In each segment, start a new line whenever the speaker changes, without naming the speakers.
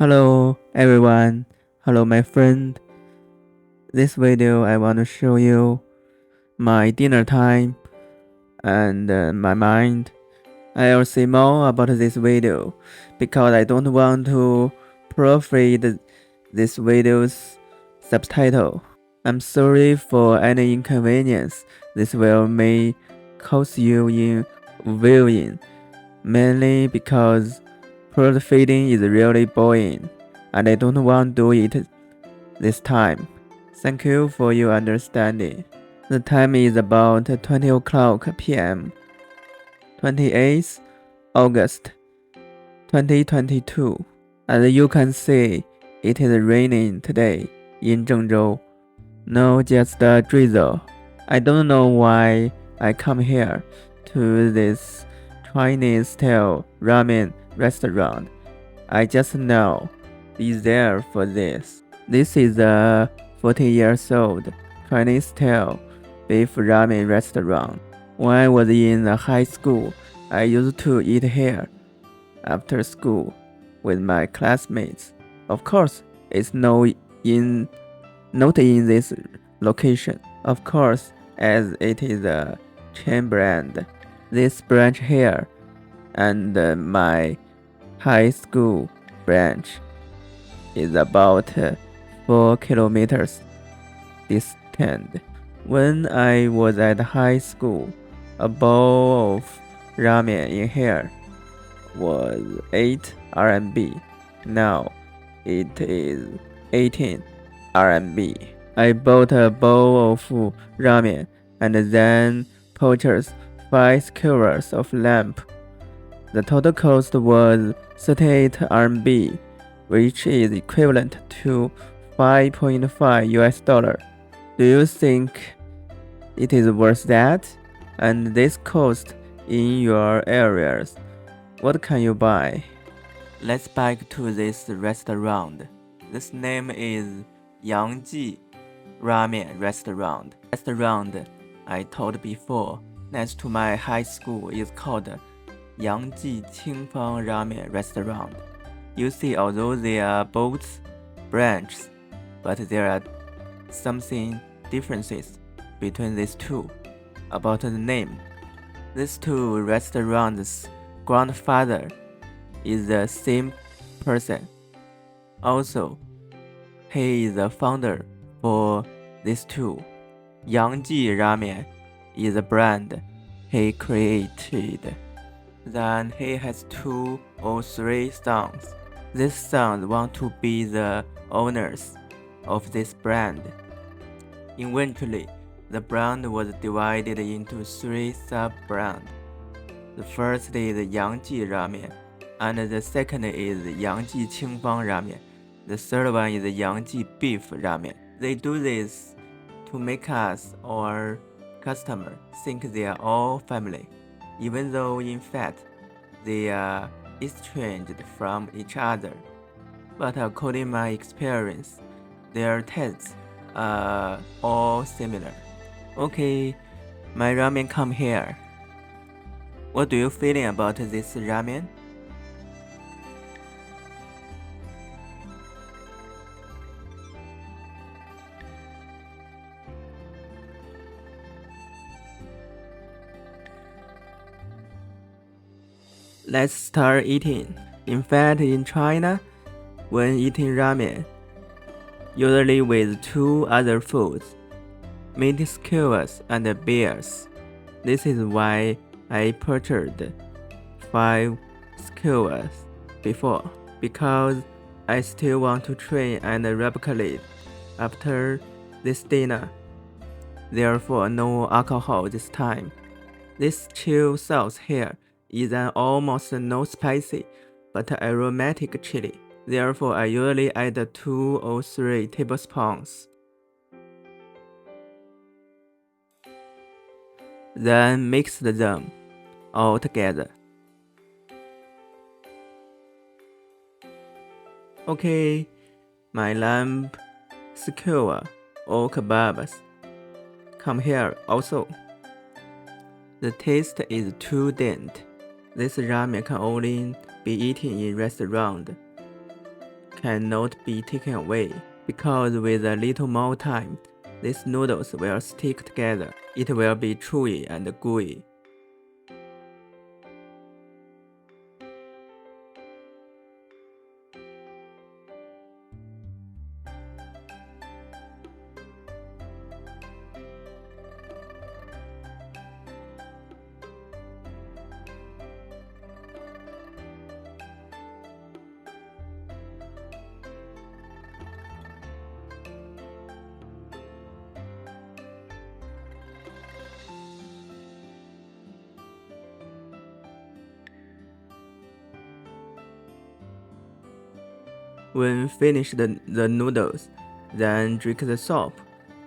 Hello everyone. Hello my friend. This video I want to show you my dinner time and my mind. I'll say more about this video because I don't want to profit this video's subtitle. I'm sorry for any inconvenience this may cause you in viewing, mainly because prod feeding is really boring and I don't want to do it this time. Thank you for your understanding. The time is about 20 o'clock p.m. 28th August 2022. As you can see, it is raining today in Zhengzhou. No, just a drizzle. I don't know why I come here to this Chinese style ramen restaurant. I just know be there for this. This is a 40 years old Chinese style beef ramen restaurant. When I was in the high school, I used to eat here after school with my classmates. Of course, it's not in this location. Of course, as it is a chain brand. This branch here and my high school branch is about 4 kilometers distant. When I was at high school, a bowl of ramen in here was 8 RMB. Now it is 18 RMB. I bought a bowl of ramen and then purchased 5 skewers of lamb. The total cost was 38 RMB, which is equivalent to 5.5 US dollar. Do you think it is worth that? And this cost in your areas, what can you buy? Let's back to this restaurant. This name is Yangji Ramen Restaurant. Restaurant I told before, next to my high school is called Yangji Qingfang Ramen Restaurant. You see, although they are both branches, but there are something differences between these two. About the name, these two restaurants' grandfather is the same person. Also, he is the founder for these two. Yangji Ramen is a brand he created. Then he has 2 or 3 sons. These sons want to be the owners of this brand. Eventually, the brand was divided into 3 sub-brands. The first is Yangji Ramen, and the second is Yangji Qingfang Ramen. The third one is Yangji Beef Ramen. They do this to make us or customer think they are all family, even though in fact they are estranged from each other. But according to my experience, their tastes are all similar. Okay, my ramen come here. What do you feeling about this ramen? Let's start eating. In fact, in China, when eating ramen, usually with 2 other foods, meat skewers and beers. This is why I purchased 5 skewers before, because I still want to train and replicate after this dinner. Therefore, no alcohol this time. This chill sauce here is an almost no spicy but aromatic chili. Therefore, I usually add 2 or 3 tablespoons. Then mix them all together. Okay, my lamb skewer or kebabs come here also. The taste is too dente. This ramen can only be eaten in restaurant. cannot be taken away, because with a little more time, these noodles will stick together. It will be chewy and gooey. When finished the noodles, then drink the soup.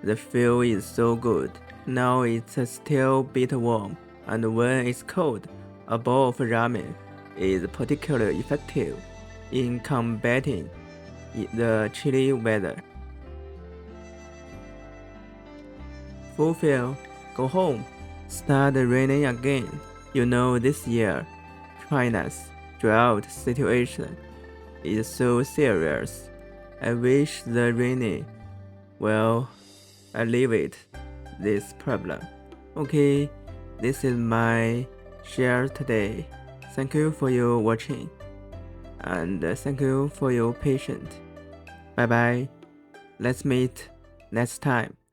The feel is so good. Now it's still a bit warm, and when it's cold, a bowl of ramen is particularly effective in combating the chilly weather. Fulfill, go home, start raining again. You know this year, China's drought situation is so serious. I wish the rainy will alleviate this problem. Okay, this is my share today. Thank you for your watching, and thank you for your patience. Bye bye. Let's meet next time.